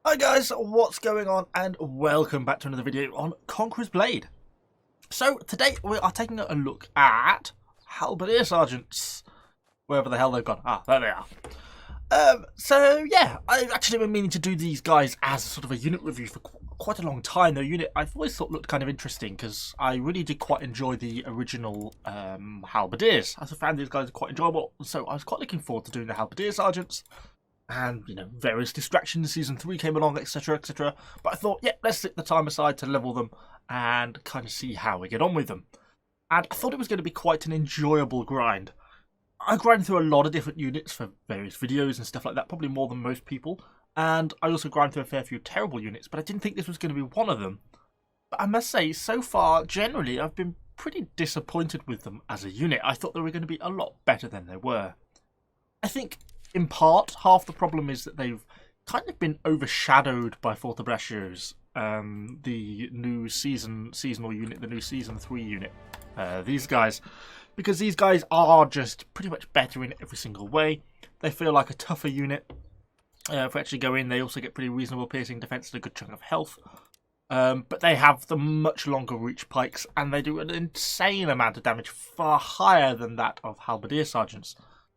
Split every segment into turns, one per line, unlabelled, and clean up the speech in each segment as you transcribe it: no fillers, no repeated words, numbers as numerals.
Hi guys, what's going on, and welcome back to another video on Conquerors Blade. So today we are taking a look at Halberdier Sergeants, wherever the hell they've gone. Ah, there they are. So yeah, I've actually been meaning to do these guys as sort of a unit review for quite a long time. The unit I've always thought looked kind of interesting because I really did quite enjoy the original Halberdiers. I found these guys quite enjoyable, so I was quite looking forward to doing the Halberdier Sergeants. And, you know, various distractions, Season 3 came along, etc, etc. But I thought, yeah, let's set the time aside to level them and kind of see how we get on with them. And I thought it was going to be quite an enjoyable grind. I grind through a lot of different units for various videos and stuff like that, probably more than most people. And I also grind through a fair few terrible units, but I didn't think this was going to be one of them. But I must say, so far, generally, I've been pretty disappointed with them as a unit. I thought they were going to be a lot better than they were. I think, in part, half the problem is that they've kind of been overshadowed by Fortebraccio's, the new seasonal unit, the new Season 3 unit. These guys, because these guys are just pretty much better in every single way. They feel like a tougher unit. If we actually go in, they also get pretty reasonable piercing defense and a good chunk of health. But they have the much longer reach pikes, and they do an insane amount of damage, far higher than that of Halberdier Sergeants.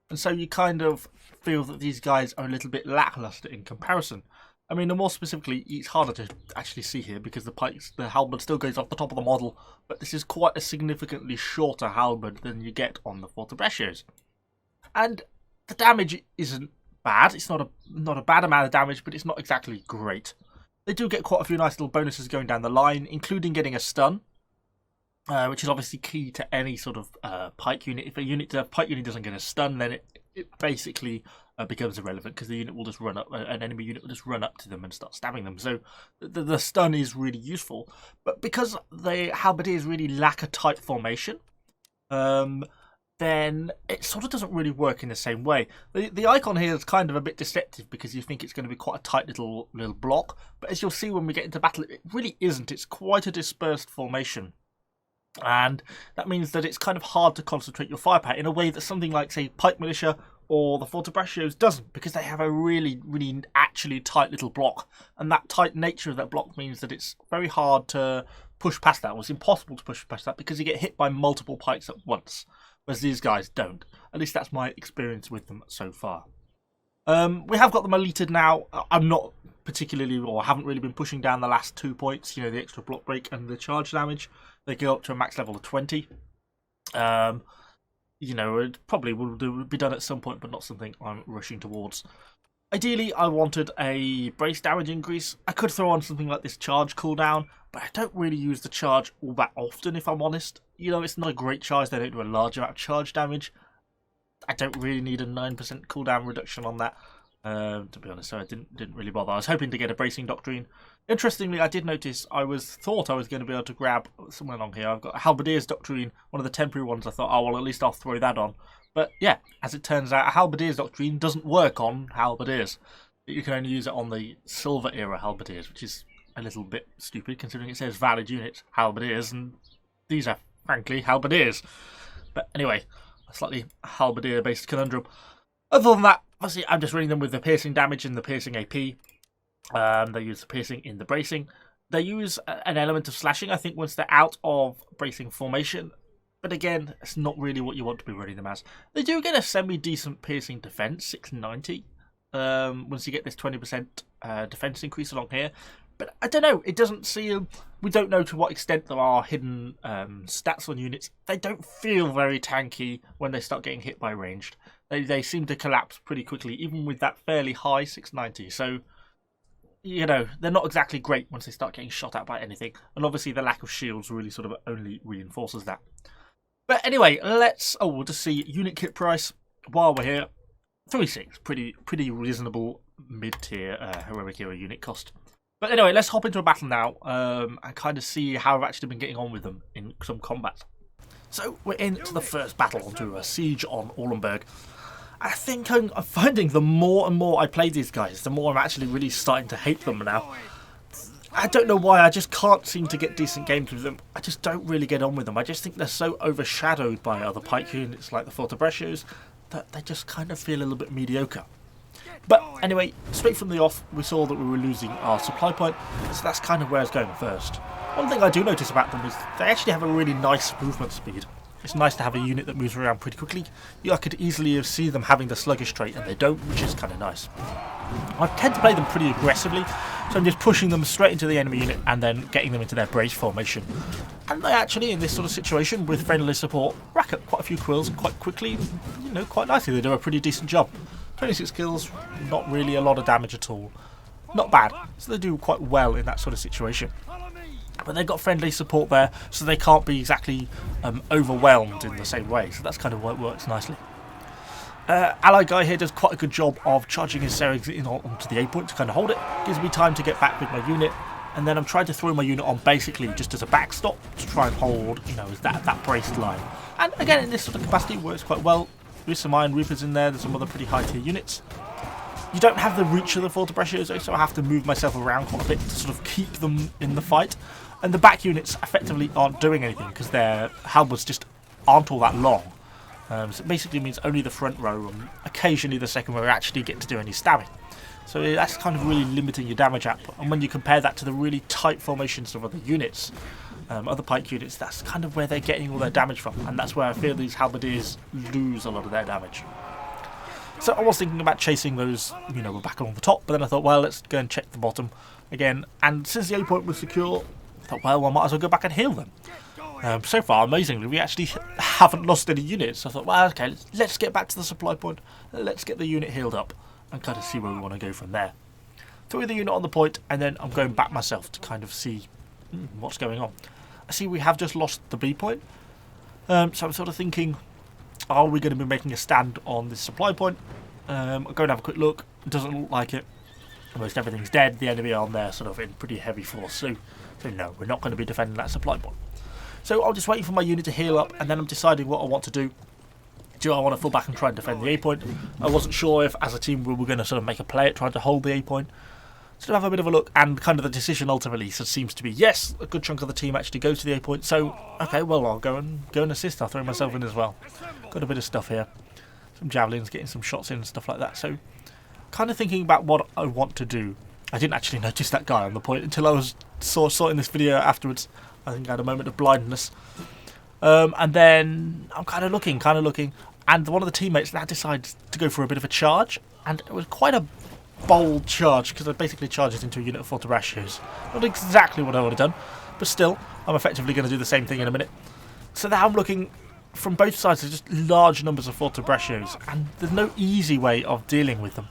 And so you kind of feel that these guys are a little bit lackluster in comparison. I mean, more specifically, it's harder to actually see here because the halberd still goes off the top of the model, but this is quite a significantly shorter halberd than you get on the Fortebraccios. And the damage isn't bad. It's not a bad amount of damage, but it's not exactly great. They do get quite a few nice little bonuses going down the line, including getting a stun. Which is obviously key to any sort of Pike unit. If a Pike unit doesn't get a stun, then it basically becomes irrelevant because the unit will just run up, an enemy unit will just run up to them and start stabbing them. So the stun is really useful. But because the Halberdiers really lack a tight formation, then it sort of doesn't really work in the same way. The icon here is kind of a bit deceptive because you think it's going to be quite a tight little block. But as you'll see when we get into battle, it really isn't. It's quite a dispersed formation. And that means that it's kind of hard to concentrate your firepower in a way that something like, say, Pike Militia or the Fortebraccios doesn't, because they have a really, really actually tight little block. And that tight nature of that block means that it's very hard to push past that. Well, it's impossible to push past that because you get hit by multiple pikes at once, whereas these guys don't. At least that's my experience with them so far. We have got them elited now. I'm not particularly, or haven't really been pushing down the last 2 points, you know, the extra block break and the charge damage. They go up to a max level of 20. You know, it probably will be done at some point, but not something I'm rushing towards. Ideally, I wanted a brace damage increase. I could throw on something like this charge cooldown, but I don't really use the charge all that often, if I'm honest. You know, it's not a great charge. They don't do a large amount of charge damage. I don't really need a 9% cooldown reduction on that. To be honest, so I didn't really bother. I was hoping to get a bracing doctrine. Interestingly, I did notice thought I was going to be able to grab somewhere along here. I've got a Halberdier's doctrine, one of the temporary ones. I thought, oh well, at least I'll throw that on. But yeah, as it turns out, a Halberdier's doctrine doesn't work on Halberdiers. You can only use it on the Silver era Halberdiers, which is a little bit stupid considering it says valid units Halberdiers, and these are frankly Halberdiers. But anyway, a slightly Halberdier based conundrum. Other than that, obviously, I'm just running them with the piercing damage and the piercing AP. They use the piercing in the bracing. They use an element of slashing, I think, once they're out of bracing formation. But again, it's not really what you want to be running them as. They do get a semi-decent piercing defense, 690. Once you get this 20% defense increase along here. But I don't know, it doesn't seem... We don't know to what extent there are hidden stats on units. They don't feel very tanky when they start getting hit by ranged. They seem to collapse pretty quickly, even with that fairly high 690. So, you know, they're not exactly great once they start getting shot at by anything. And obviously the lack of shields really sort of only reinforces that. But anyway, we'll just see unit kit price while we're here. 3.6, pretty reasonable mid-tier heroic hero unit cost. But anyway, let's hop into a battle now and kind of see how I've actually been getting on with them in some combat. So we're into the first battle, onto a siege on Orlenburg. I think I'm finding the more and more I play these guys, the more I'm actually really starting to hate them now. I don't know why, I just can't seem to get decent games with them. I just don't really get on with them. I just think they're so overshadowed by other Pike units like the Fortebraccios that they just kind of feel a little bit mediocre. But anyway, straight from the off, we saw that we were losing our supply point, so that's kind of where I was going first. One thing I do notice about them is they actually have a really nice movement speed. It's nice to have a unit that moves around pretty quickly. I could easily see them having the sluggish trait, and they don't, which is kind of nice. I tend to play them pretty aggressively, so I'm just pushing them straight into the enemy unit and then getting them into their brace formation. And they actually, in this sort of situation, with friendly support, rack up quite a few quills quite quickly, quite nicely. They do a pretty decent job. 26 kills, not really a lot of damage at all. Not bad, so they do quite well in that sort of situation. But they've got friendly support there, so they can't be exactly overwhelmed in the same way. So that's kind of what works nicely. Ally guy here does quite a good job of charging his Seregs in onto the A point to kind of hold it. Gives me time to get back with my unit, and then I'm trying to throw my unit on basically just as a backstop to try and hold, as that braced line. And again, in this sort of capacity, it works quite well. There's some Iron Reapers in there. There's some other pretty high tier units. You don't have the reach of the Fortebraccios, so I have to move myself around quite a bit to sort of keep them in the fight. And the back units effectively aren't doing anything because their halberds just aren't all that long. So it basically means only the front row and occasionally the second row actually get to do any stabbing. So that's kind of really limiting your damage output. And when you compare that to the really tight formations of other units, other pike units, that's kind of where they're getting all their damage from. And that's where I feel these halberdiers lose a lot of their damage. So I was thinking about chasing those, we're back along the top, but then I thought, well, let's go and check the bottom again. And since the A point was secure, I thought, well, I might as well go back and heal them. So far, amazingly, we actually haven't lost any units. I thought, well, okay, let's get back to the supply point. Let's get the unit healed up and kind of see where we want to go from there. Throw the unit on the point, and then I'm going back myself to kind of see what's going on. I see we have just lost the B point. So I'm sort of thinking, are we going to be making a stand on this supply point? I'll go and have a quick look. It doesn't look like it. Almost everything's dead. The enemy are on there sort of in pretty heavy force. So no, we're not going to be defending that supply point. So I'm just waiting for my unit to heal up, and then I'm deciding what I want to do. Do I want to fall back and try and defend the A point? I wasn't sure if, as a team, we were going to sort of make a play at trying to hold the A point. So have a bit of a look, and kind of the decision ultimately seems to be yes, a good chunk of the team actually goes to the A point. So okay, well I'll go and assist. I'll throw myself in as well. Got a bit of stuff here, some javelins, getting some shots in and stuff like that. So kind of thinking about what I want to do. I didn't actually notice that guy on the point until I was sorting this video afterwards. I think I had a moment of blindness. And then I'm kind of looking, and one of the teammates now decides to go for a bit of a charge, and it was quite a bold charge because it basically charges into a unit of Fortebraccios. Not exactly what I would have done, but still, I'm effectively going to do the same thing in a minute. So now I'm looking from both sides. There's just large numbers of Fortebraccios, and there's no easy way of dealing with them.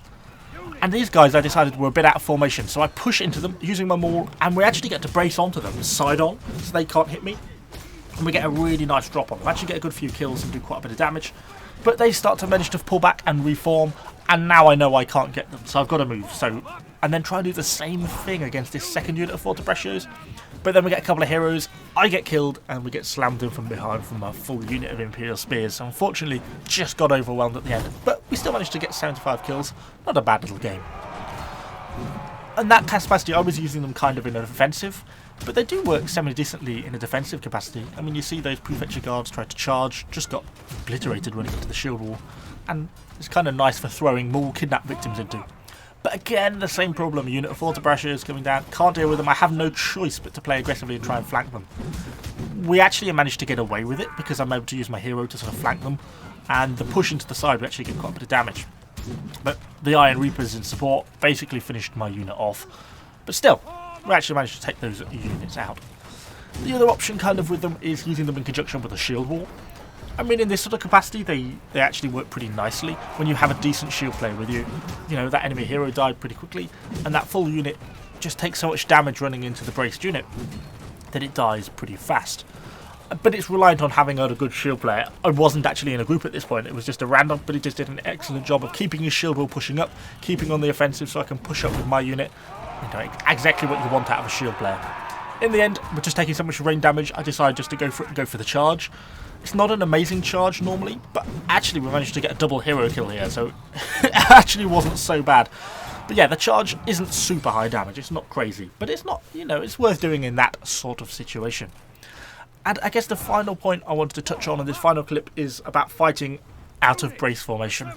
And these guys, I decided, were a bit out of formation, so I push into them using my maul, and we actually get to brace onto them, side on, so they can't hit me. And we get a really nice drop on them. I actually get a good few kills and do quite a bit of damage. But they start to manage to pull back and reform, and now I know I can't get them, so I've got to move. And then try and do the same thing against this second unit of Fortebraccios. But then we get a couple of heroes, I get killed, and we get slammed in from behind from a full unit of Imperial Spears. So unfortunately, just got overwhelmed at the end. But we still managed to get 75 kills. Not a bad little game. And that capacity, I was using them kind of in an offensive, but they do work semi-decently in a defensive capacity. I mean, you see those Prefecture Guards try to charge, just got obliterated running into the shield wall. And it's kind of nice for throwing more kidnapped victims into. But again, the same problem. A unit of Fortebraccios coming down. Can't deal with them. I have no choice but to play aggressively and try and flank them. We actually managed to get away with it because I'm able to use my hero to sort of flank them. And the push into the side, we actually get quite a bit of damage. But the Iron Reapers in support basically finished my unit off. But still, we actually managed to take those units out. The other option kind of with them is using them in conjunction with a shield wall. I mean, in this sort of capacity, they actually work pretty nicely. When you have a decent shield player with you, that enemy hero died pretty quickly, and that full unit just takes so much damage running into the braced unit that it dies pretty fast. But it's reliant on having a good shield player. I wasn't actually in a group at this point, it was just a random, but he just did an excellent job of keeping his shield wall pushing up, keeping on the offensive so I can push up with my unit. Exactly what you want out of a shield player. In the end, we're just taking so much rain damage, I decided just to go for the charge. It's not an amazing charge normally, but actually we managed to get a double hero kill here, so it actually wasn't so bad. But yeah, the charge isn't super high damage, it's not crazy, but it's not, it's worth doing in that sort of situation. And I guess the final point I wanted to touch on in this final clip is about fighting out of brace formation.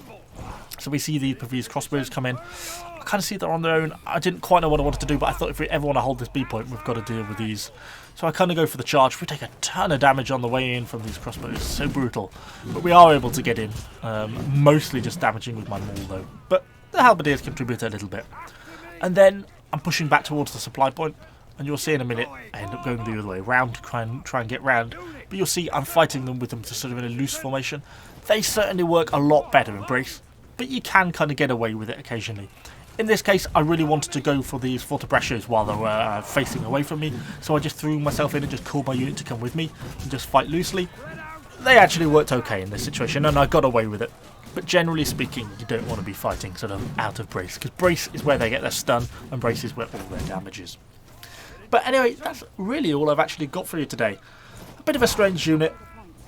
So we see these crossbows come in. I kind of see they're on their own. I didn't quite know what I wanted to do, but I thought if we ever want to hold this B point, we've got to deal with these. So I kind of go for the charge. We take a ton of damage on the way in from these crossbows. So brutal. But we are able to get in. Mostly just damaging with my maul, though. But the Halberdiers contribute a little bit. And then I'm pushing back towards the supply point. And you'll see in a minute, I end up going the other way around to try and get round. But you'll see I'm fighting them with them sort of in a loose formation. They certainly work a lot better in brace. But you can kind of get away with it occasionally. In this case, I really wanted to go for these Fortebraccios while they were facing away from me, so I just threw myself in and just called my unit to come with me and just fight loosely. They actually worked okay in this situation, and I got away with it. But generally speaking, you don't want to be fighting sort of out of brace, because brace is where they get their stun, and brace is where all their damage is. But anyway, that's really all I've actually got for you today. A bit of a strange unit.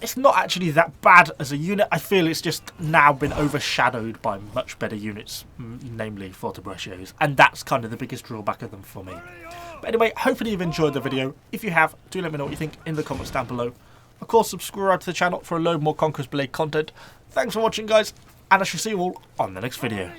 It's not actually that bad as a unit. I feel it's just now been overshadowed by much better units, namely Fortebraccios, and that's kind of the biggest drawback of them for me. But anyway, hopefully you've enjoyed the video. If you have, do let me know what you think in the comments down below. Of course, subscribe to the channel for a load more Conquerors Blade content. Thanks for watching, guys, and I shall see you all on the next video.